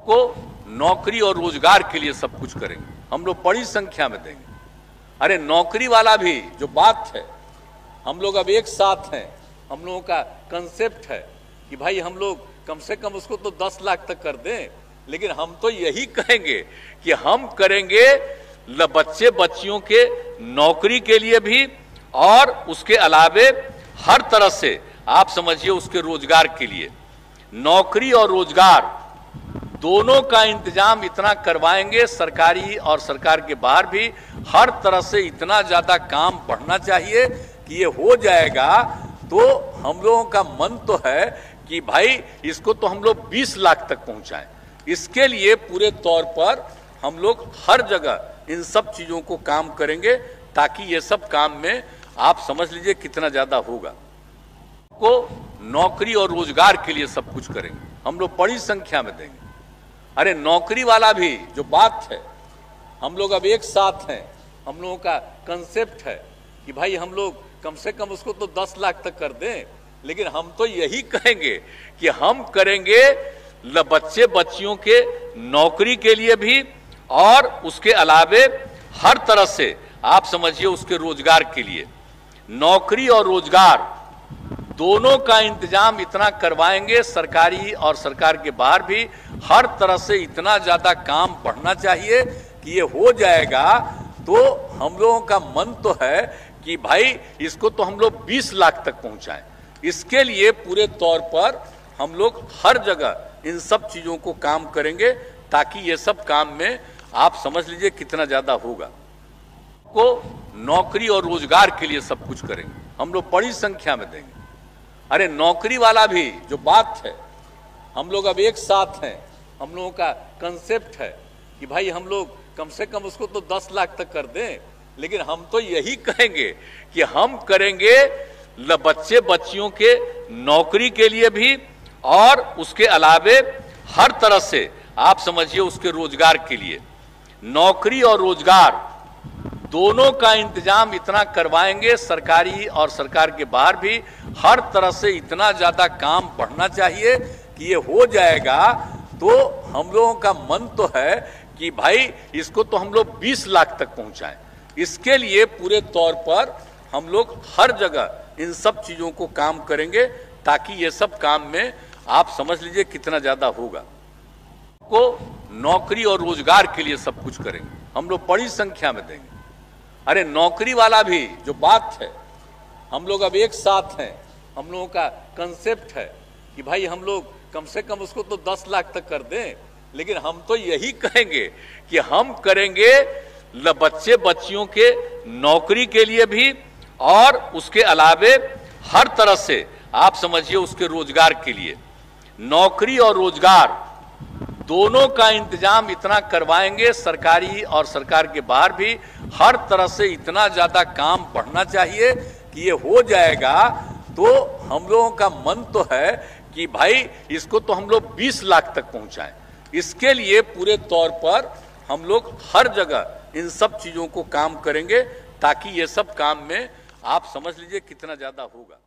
को नौकरी और रोजगार के लिए सब कुछ करेंगे, हम लोग बड़ी संख्या में देंगे। अरे नौकरी वाला भी जो बात है, हम लोग अब एक साथ हैं। हम लोगों का कंसेप्ट है कि भाई हम लोग कम से कम उसको तो 10 लाख तक कर दें, लेकिन हम तो यही कहेंगे कि हम करेंगे बच्चे बच्चियों के नौकरी के लिए भी और उसके अलावे हर तरह से आप समझिए उसके रोजगार के लिए। नौकरी और रोजगार दोनों का इंतजाम इतना करवाएंगे, सरकारी और सरकार के बाहर भी हर तरह से इतना ज्यादा काम बढ़ना चाहिए कि ये हो जाएगा। तो हम लोगों का मन तो है कि भाई इसको तो हम लोग 20 लाख तक पहुंचाएं। इसके लिए पूरे तौर पर हम लोग हर जगह इन सब चीजों को काम करेंगे, ताकि ये सब काम में आप समझ लीजिए कितना ज्यादा होगा। को नौकरी और रोजगार के लिए सब कुछ करेंगे, हम लोग बड़ी संख्या में देंगे। अरे नौकरी वाला भी जो बात है, हम लोग अब एक साथ हैं। हम लोगों का कंसेप्ट है कि भाई हम लोग कम से कम उसको तो 10 लाख तक कर दें, लेकिन हम तो यही कहेंगे कि हम करेंगे बच्चे बच्चियों के नौकरी के लिए भी और उसके अलावे हर तरह से आप समझिए उसके रोजगार के लिए। नौकरी और रोजगार दोनों का इंतजाम इतना करवाएंगे, सरकारी और सरकार के बाहर भी हर तरह से इतना ज्यादा काम बढ़ना चाहिए कि ये हो जाएगा। तो हम लोगों का मन तो है कि भाई इसको तो हम लोग 20 लाख तक पहुंचाएं। इसके लिए पूरे तौर पर हम लोग हर जगह इन सब चीजों को काम करेंगे, ताकि ये सब काम में आप समझ लीजिए कितना ज्यादा होगा। को नौकरी और रोजगार के लिए सब कुछ करेंगे, हम लोग बड़ी संख्या में देंगे। अरे नौकरी वाला भी जो बात है, हम लोग अब एक साथ हैं। हम लोगों का कंसेप्ट है कि भाई हम लोग कम से कम उसको तो 10 लाख तक कर दें, लेकिन हम तो यही कहेंगे कि हम करेंगे बच्चे बच्चियों के नौकरी के लिए भी और उसके अलावे हर तरह से आप समझिए उसके रोजगार के लिए। नौकरी और रोजगार दोनों का इंतजाम इतना करवाएंगे, सरकारी और सरकार के बाहर भी हर तरह से इतना ज्यादा काम बढ़ना चाहिए कि ये हो जाएगा। तो हम लोगों का मन तो है कि भाई इसको तो हम लोग 20 लाख तक पहुंचाएं। इसके लिए पूरे तौर पर हम लोग हर जगह इन सब चीजों को काम करेंगे, ताकि ये सब काम में आप समझ लीजिए कितना ज्यादा होगा। को नौकरी और रोजगार के लिए सब कुछ करेंगे, हम लोग बड़ी संख्या में देंगे। अरे नौकरी वाला भी जो बात है, हम लोग अब एक साथ हैं। हम लोगों का कंसेप्ट है कि भाई हम लोग कम से कम उसको तो 10 लाख तक कर दें, लेकिन हम तो यही कहेंगे कि हम करेंगे बच्चे बच्चियों के नौकरी के लिए भी और उसके अलावे हर तरह से आप समझिए उसके रोजगार के लिए। नौकरी और रोजगार दोनों का इंतजाम इतना करवाएंगे, सरकारी और सरकार के बाहर भी हर तरह से इतना ज्यादा काम बढ़ना चाहिए कि ये हो जाएगा। तो हम लोगों का मन तो है कि भाई इसको तो हम लोग 20 लाख तक पहुंचाएं। इसके लिए पूरे तौर पर हम लोग हर जगह इन सब चीजों को काम करेंगे, ताकि ये सब काम में आप समझ लीजिए कितना ज्यादा होगा।